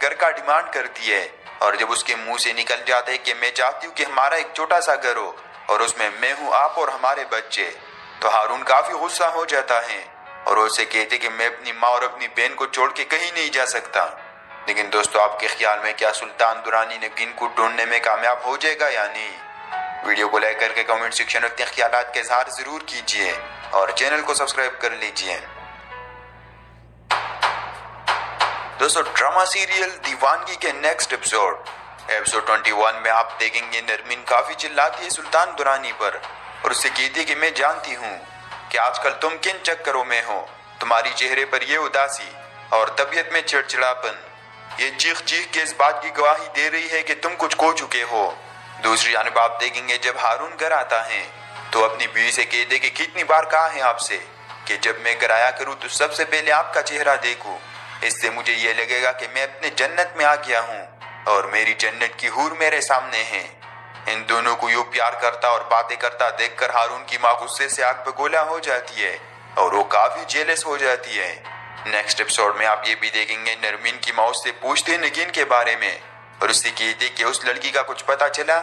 گھر کا ڈیمانڈ کرتی ہے اور جب اس کے منہ سے نکل جاتا ہے کہ میں چاہتی ہوں کہ ہمارا ایک چھوٹا سا گھر ہو اور اس میں ہوں آپ اور ہمارے بچے، تو ہارون کافی غصہ ہو جاتا ہے اور وہ اسے کہتے کہ میں اپنی ماں اور اپنی بہن کو چھوڑ کے کہیں نہیں جا سکتا۔ لیکن دوستو آپ کے خیال میں کیا سلطان درانی نگین کو ڈھونڈنے میں کامیاب ہو جائے گا یا نہیں؟ ویڈیو کو لائک کر کے کمنٹ سیکشن میں اپنے خیالات کا اظہار ضرور کیجیے اور چینل کو سبسکرائب کر لیجیے۔ دوستو ڈرامہ سیریل دیوانگی کے نیکسٹ ایپیسوڈ 21 میں آپ دیکھیں گے نرمین کافی چلاتی ہے سلطان درانی پر اور اس سے کہتی ہے کہ میں جانتی ہوں کہ آج کل تم کن چکروں میں ہو، تمہاری چہرے پر یہ اداسی اور طبیعت میں چڑچڑاپن یہ چیخ کے اس بات کی گواہی دے رہی ہے کہ تم کچھ کھو چکے ہو۔ دوسری جانب آپ دیکھیں گے جب ہارون گھر آتا ہے تو اپنی بیوی سے کہتے کہ کتنی بار کہا ہے آپ سے کہ جب میں گھر آیا کروں تو سب سے پہلے آپ کا چہرہ دیکھوں، اس سے مجھے یہ لگے گا کہ میں اپنے جنت میں آ گیا ہوں اور میری جنت کی حور میرے سامنے ہے۔ ان دونوں کو یوں پیار کرتا اور باتیں کرتا دیکھ کر ہارون کی ماں غصے سے آگ پہ گولا ہو جاتی ہے اور وہ کافی جیلس ہو جاتی ہے۔ نیکسٹ ایپیسوڈ میں آپ یہ بھی دیکھیں گے نرمین کی ماں اس سے پوچھتے نگین کے بارے میں اور اس سے کہتے کہ اس لڑکی کا کچھ پتا چلا؟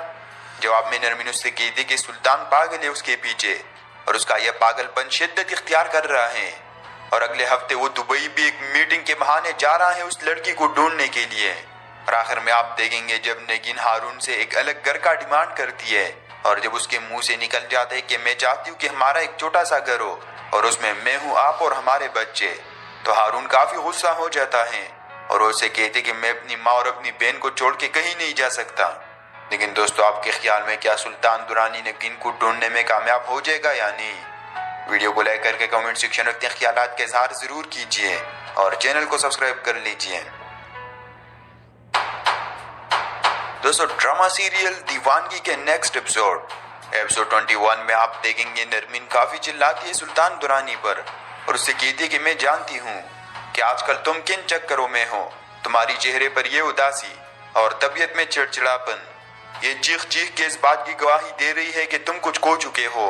جواب میں نرمین اس سے کہتے کہ سلطان پاگل ہے اس کے پیچھے اور اس کا یہ پاگل پن شدت اختیار کر رہا ہے اور اگلے ہفتے وہ دبئی بھی ایک میٹنگ کے بہانے جا رہا ہے اس لڑکی کو ڈھونڈنے کے لیے۔ اور آخر میں آپ دیکھیں گے جب نگین ہارون سے ایک الگ گھر کا ڈیمانڈ کرتی ہے اور جب اس کے منہ سے نکل جاتا ہے کہ میں چاہتی ہوں کہ ہمارا ایک چھوٹا سا گھر ہو اور اس میں ہوں آپ اور ہمارے بچے، تو ہارون کافی غصہ ہو جاتا ہے اور وہ اسے کہتے کہ میں اپنی ماں اور اپنی بہن کو چھوڑ کے کہیں نہیں جا سکتا۔ لیکن دوستو آپ کے خیال میں کیا سلطان درانی نگین کو ڈھونڈنے میں کامیاب ہو جائے گا یا نہیں؟ ویڈیو کو لائک کر کے کمنٹ سیکشن میں اپنے خیالات کا اظہار ضرور کیجیے اور چینل کو سبسکرائب کر لیجیے۔ دوستو ڈرامہ سیریل دیوانگی کے نیکسٹ ایپیسوڈ 21 میں آپ دیکھیں گے نرمین کافی چلاتی ہے سلطان درانی پر اور اس سے کہتی ہے کہ میں جانتی ہوں کہ آج کل تم کن چکروں میں ہو، تمہاری چہرے پر یہ اداسی اور طبیعت میں چڑچڑاپن یہ چیخ کے اس بات کی گواہی دے رہی ہے کہ تم کچھ کھو چکے ہو۔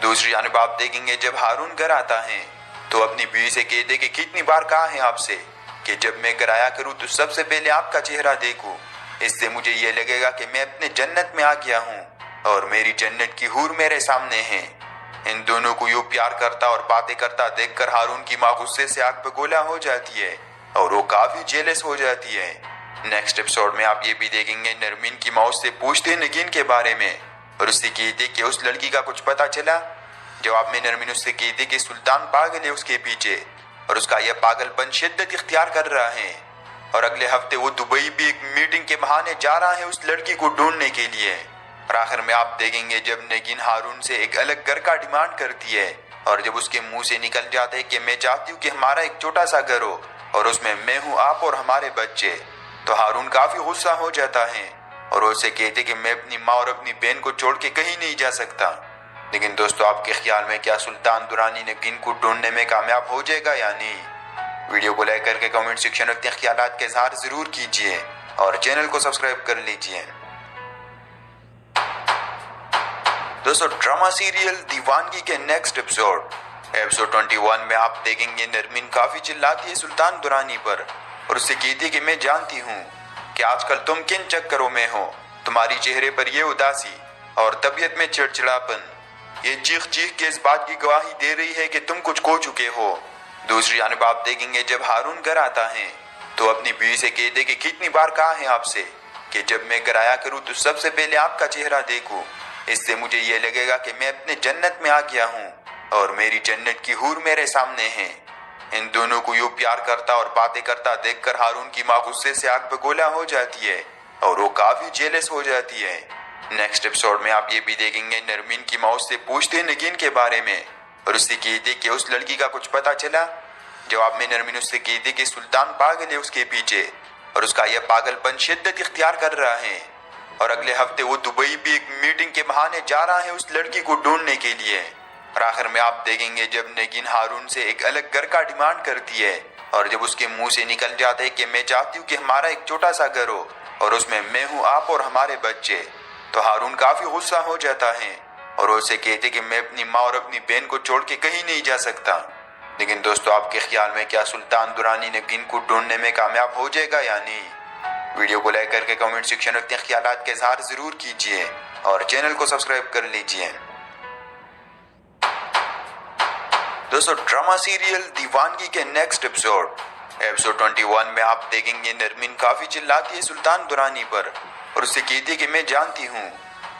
دوسری جانب آپ دیکھیں گے جب ہارون گھر آتا ہے تو اپنی بیوی سے کہتے کہ کتنی بار کہا ہے آپ سے کہ جب میں گھر آیا کروں تو سب سے پہلے آپ کا چہرہ دیکھوں، اس سے مجھے یہ لگے گا کہ میں اپنے جنت میں آ گیا ہوں اور میری جنت کی حور میرے سامنے ہے۔ ان دونوں کو یوں پیار کرتا اور باتیں کرتا دیکھ کر ہارون کی ماں غصے سے آگ پہ گولا ہو جاتی ہے اور وہ کافی جیلس ہو جاتی ہے۔ نیکسٹ ایپیسوڈ میں آپ یہ بھی دیکھیں گے نرمین کی ماں اس سے پوچھتے نگین کے بارے میں اور اس سے کہتے کہ اس لڑکی کا کچھ پتا چلا؟ جواب میں نرمین اس سے کہتے کہ سلطان پاگل ہے اس کے پیچھے اور اس کا یہ پاگل پن شدت اختیار کر رہا ہے اور اگلے ہفتے وہ دبئی بھی ایک میٹنگ کے بہانے جا رہا ہے اس لڑکی کو ڈھونڈنے کے لیے۔ اور آخر میں آپ دیکھیں گے جب نگین ہارون سے ایک الگ گھر کا ڈیمانڈ کرتی ہے اور جب اس کے منہ سے نکل جاتا ہے کہ میں چاہتی ہوں کہ ہمارا ایک چھوٹا سا گھر ہو اور اس میں ہوں آپ اور ہمارے بچے، تو ہارون کافی غصہ ہو جاتا ہے اور وہ اسے کہتے کہ میں اپنی ماں اور اپنی بہن کو چھوڑ کے کہیں نہیں جا سکتا۔ لیکن دوستو آپ کے خیال میں کیا سلطان درانی نگین کو ڈھونڈنے میں کامیاب ہو جائے گا یا نہیں؟ ویڈیو کو لائک کر کے کمنٹ سیکشن میں اپنے خیالات کا اظہار ضرور کیجیے اور چینل کو سبسکرائب کر لیجیے۔ دوستو ڈرامہ سیریل دیوانگی کے نیکسٹ ایپیسوڈ 21 میں آپ دیکھیں گے نرمین کافی چلاتی ہے سلطان درانی پر اور اس سے کہتی ہے کہ میں جانتی ہوں کہ آج کل تم کن چکروں میں ہو، تمہاری چہرے پر یہ اداسی اور طبیعت میں چڑچڑاپن یہ چیخ کے اس بات کی گواہی دے رہی ہے کہ تم کچھ کھو چکے ہو۔ دوسری جانب آپ دیکھیں گے جب ہارون گھر آتا ہے تو اپنی بیوی سے کہتے کہ کتنی بار کہا ہے آپ سے کہ جب میں گھر آیا کروں تو سب سے پہلے آپ کا چہرہ دیکھوں، اس سے مجھے یہ لگے گا کہ میں اپنے جنت میں آ گیا ہوں اور میری جنت کی حور میرے سامنے ہے۔ ان دونوں کو یوں پیار کرتا اور باتیں کرتا دیکھ کر ہارون کی ماں غصے سے آگ پہ گولا ہو جاتی ہے اور وہ کافی جیلس ہو جاتی ہے۔ نیکسٹ ایپیسوڈ میں آپ یہ بھی دیکھیں گے نرمین کی ماں اس سے پوچھتے نگین کے بارے میں اور اس سے کہتے کہ اس لڑکی کا کچھ پتا چلا؟ جواب میں نرمین اس سے کہتے کہ سلطان پاگل ہے اس کے پیچھے اور اس کا یہ پاگل پن شدت اختیار کر رہا ہے اور اگلے ہفتے وہ دبئی بھی ایک میٹنگ کے بہانے جا رہا ہے اس لڑکی کو ڈھونڈنے کے لیے۔ اور آخر میں آپ دیکھیں گے جب نگین ہارون سے ایک الگ گھر کا ڈیمانڈ کرتی ہے اور جب اس کے منہ سے نکل جاتا ہے کہ میں چاہتی ہوں کہ ہمارا ایک چھوٹا سا گھر ہو اور اس میں ہوں آپ اور ہمارے بچے، تو ہارون کافی غصہ ہو جاتا ہے اور وہ اسے کہتے کہ میں اپنی ماں اور اپنی بہن کو چھوڑ کے کہیں نہیں جا سکتا۔ لیکن دوستو آپ کے خیال میں کیا سلطان درانی نگین کو ڈھونڈنے میں کامیاب ہو جائے گا یا نہیں؟ ویڈیو کو لائک کر کے کمنٹ سیکشن میں اپنے خیالات کا اظہار ضرور کیجیے اور چینل کو سبسکرائب کر لیجیے۔ دوستو ڈرامہ سیریل دیوانگی کے نیکسٹ ایپیسوڈ 21 میں آپ دیکھیں گے نرمین کافی چلاتی ہے سلطان درانی پر اور اس سے کہتی ہے کہ میں جانتی ہوں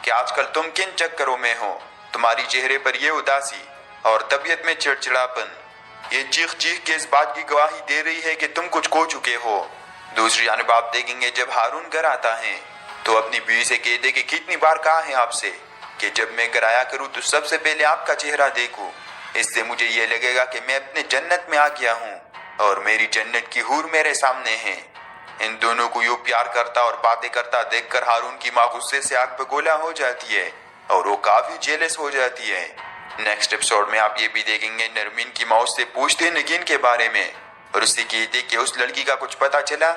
کہ آج کل تم کن چکروں میں ہو، تمہاری چہرے پر یہ اداسی اور طبیعت میں چڑچڑاپن یہ چیخ چیخ کے اس بات کی گواہی دے رہی ہے کہ تم کچھ کھو چکے ہو۔ دوسری جانب آپ دیکھیں گے جب ہارون گھر آتا ہے تو اپنی بیوی سے کہہ دے کہ کتنی بار کہا ہے آپ سے کہ جب میں گھر آیا کروں تو سب سے پہلے آپ کا چہرہ دیکھوں، اس سے مجھے یہ لگے گا کہ میں اپنے جنت میں آ گیا ہوں اور میری جنت کی حور میرے سامنے ہے۔ ان دونوں کو یوں پیار کرتا اور باتیں کرتا دیکھ کر ہارون کی ماں غصے سے آگ پہ گولا ہو جاتی ہے اور وہ کافی جیلس ہو جاتی ہے۔ نیکسٹ ایپیسوڈ میں آپ یہ بھی دیکھیں گے نرمین کی ماں اس سے پوچھتے نگین کے بارے میں اور اس سے کہتے کہ اس لڑکی کا کچھ پتا چلا۔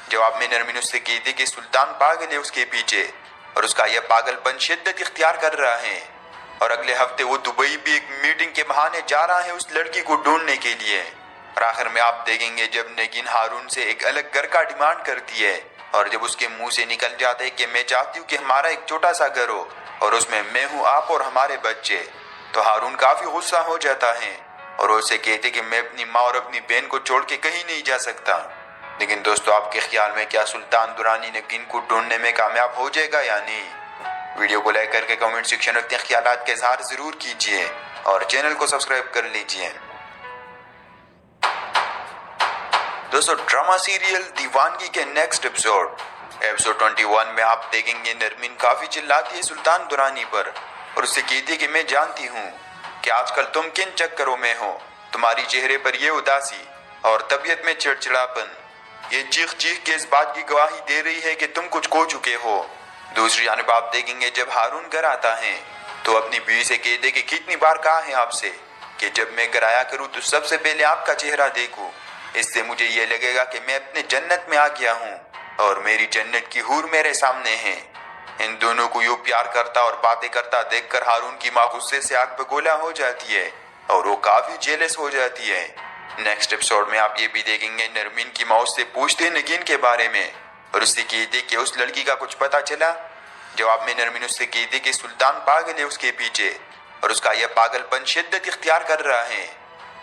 جواب میں نرمین اس سے کہتے کہ سلطان پاگل ہے اس کے پیچھے اور اس کا یہ پاگل پن شدت اختیار کر رہا ہے اور اگلے ہفتے وہ دبئی بھی ایک میٹنگ کے بہانے جا رہا ہے اس لڑکی کو ڈھونڈنے کے لیے۔ اور آخر میں آپ دیکھیں گے جب نگین ہارون سے ایک الگ گھر کا ڈیمانڈ کرتی ہے اور جب اس کے منہ سے نکل جاتا ہے کہ میں چاہتی ہوں کہ ہمارا ایک چھوٹا سا گھر ہو اور اس میں ہوں آپ اور ہمارے بچے، تو ہارون کافی غصہ ہو جاتا ہے اور وہ اسے کہتے کہ میں اپنی ماں اور اپنی بہن کو چھوڑ کے کہیں نہیں جا سکتا۔ لیکن دوستو آپ کے خیال میں کیا سلطان درانی نگین کو ڈھونڈنے میں کامیاب ہو جائے گا یا نہیں؟ ویڈیو کو لائک کر کے کمنٹ سیکشن میں اپنے خیالات کا اظہار ضرور کیجیے اور چینل کو سبسکرائب کر لیجیے۔ دوستو ڈرامہ سیریل دیوانگی کے نیکسٹ ایپیسوڈ 21 میں آپ دیکھیں گے نرمین کافی چلاتی ہے سلطان درانی پر اور اس سے کہتی ہے کہ میں جانتی ہوں کہ آج کل تم کن چکروں میں ہو، تمہاری چہرے پر یہ اداسی اور طبیعت میں چڑچڑاپن یہ چیخ چیخ کے اس بات کی گواہی دے رہی ہے کہ تم کچھ کھو چکے ہو۔ دوسری جانب آپ دیکھیں گے جب ہارون گھر آتا ہے تو اپنی بیوی سے کہہ دے کہ کتنی بار کہا ہے آپ سے کہ جب میں گھر آیا کروں تو سب سے پہلے آپ کا چہرہ دیکھوں، اس سے مجھے یہ لگے گا کہ میں اپنے جنت میں آ گیا ہوں اور میری جنت کی حور میرے سامنے ہے۔ ان دونوں کو یوں پیار کرتا اور باتیں کرتا دیکھ کر ہارون کی ماں غصے سے آگ پہ گولا ہو جاتی ہے اور وہ کافی جیلس ہو جاتی ہے۔ نیکسٹ ایپیسوڈ میں آپ یہ بھی دیکھیں گے نرمین کی ماں اس سے پوچھتے نگین کے بارے میں اور اس سے کہتے کہ اس لڑکی کا کچھ پتا چلا۔ جواب میں نرمین اس سے کہتی کہ سلطان پاگل ہے اس کے پیچھے اور اس کا یہ پاگل پن شدت اختیار کر رہا ہے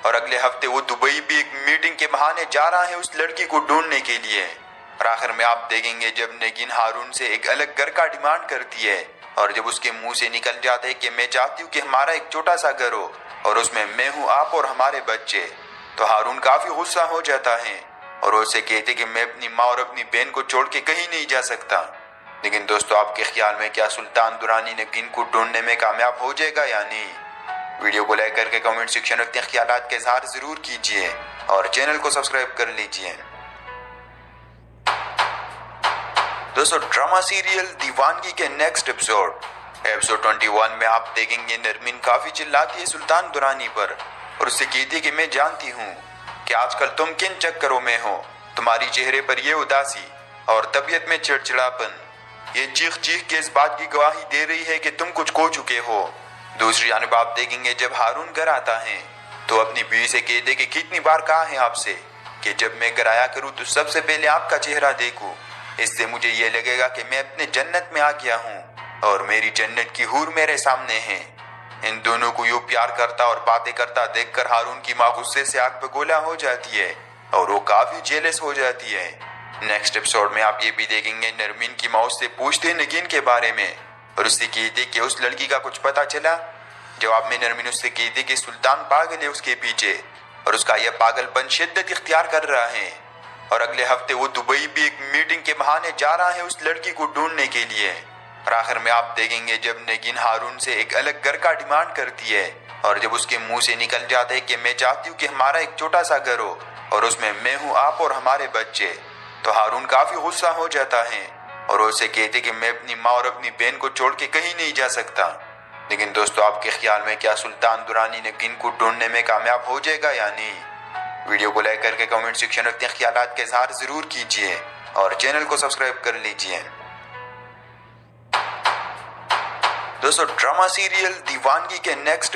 اور اگلے ہفتے وہ دبئی بھی ایک میٹنگ کے بہانے جا رہا ہے اس لڑکی کو ڈھونڈنے کے لیے۔ اور آخر میں آپ دیکھیں گے جب نگین ہارون سے ایک الگ گھر کا ڈیمانڈ کرتی ہے اور جب اس کے منہ سے نکل جاتا ہے کہ میں چاہتی ہوں کہ ہمارا ایک چھوٹا سا گھر ہو اور اس میں ہوں آپ اور ہمارے بچے، تو ہارون کافی غصہ ہو جاتا ہے اور وہ اسے کہتے کہ میں اپنی ماں اور اپنی بہن کو چھوڑ کے کہیں نہیں جا سکتا۔ لیکن دوستو آپ کے خیال میں کیا سلطان درانی نگین کو ڈھونڈنے میں کامیاب ہو جائے گا یا نہیں؟ ویڈیو کو لائک کر کے کمنٹ سیکشن میں اپنے خیالات کا اظہار ضرور کیجیے اور چینل کو سبسکرائب کر لیجیے۔ دوستو ڈرامہ سیریل دیوانگی کے نیکسٹ ایپیسوڈ 21 میں آپ دیکھیں گے نرمین کافی چلاتی ہے سلطان درانی پر اور اس سے کہتی ہے کہ میں جانتی ہوں کہ آج کل تم کن چکروں میں ہو، تمہاری چہرے پر یہ اداسی اور طبیعت میں چڑچڑاپن یہ چیخ چیخ کے اس بات کی گواہی دے رہی ہے کہ تم کچھ کھو چکے ہو۔ دوسری جانب آپ دیکھیں گے جب ہارون گھر آتا ہے تو اپنی بیوی سے کہہ دے کہ کتنی بار کہا ہے آپ سے کہ جب میں گھر آیا کروں تو سب سے پہلے آپ کا چہرہ دیکھوں، اس سے مجھے یہ لگے گا کہ میں اپنے جنت میں آ گیا ہوں اور میری جنت کی حور میرے سامنے ہے۔ ان دونوں کو یوں پیار کرتا اور باتیں کرتا دیکھ کر ہارون کی ماں غصے سے آگ پہ گولا ہو جاتی ہے اور وہ کافی جیلس ہو جاتی ہے۔ نیکسٹ ایپیسوڈ میں آپ یہ بھی دیکھیں گے نرمین کی ماں اس سے پوچھتے نگین کے بارے میں اور اس سے کہتے کہ اس لڑکی کا کچھ پتا چلا۔ جواب میں نرمین اس سے کہتی کہ سلطان پاگل ہے اس کے پیچھے اور اس کا یہ پاگل پن شدت اختیار کر رہا ہے اور اگلے ہفتے وہ دبئی بھی ایک میٹنگ کے بہانے جا رہا ہے اس لڑکی کو ڈھونڈنے کے لیے۔ اور آخر میں آپ دیکھیں گے جب نگین ہارون سے ایک الگ گھر کا ڈیمانڈ کرتی ہے اور جب اس کے منہ سے نکل جاتا ہے کہ میں چاہتی ہوں کہ ہمارا ایک چھوٹا سا گھر ہو اور اس میں ہوں آپ اور ہمارے بچے، تو ہارون کافی غصہ ہو جاتا ہے اور وہ اسے کہتے کہ میں اپنی ماں اور اپنی بہن کو چھوڑ کے کہیں نہیں جا سکتا۔ لیکن دوستو آپ کے خیال میں کیا سلطان درانی نگین کو ڈھونڈنے میں کامیاب ہو جائے گا یا نہیں؟ ویڈیو کو لائک کر کے کمنٹ سیکشن میں اپنے خیالات کا اظہار ضرور کیجیے اور چینل کو سبسکرائب کر لیجیے۔ دوستو ڈرامہ سیریل دیوانگی کے نیکسٹ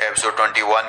21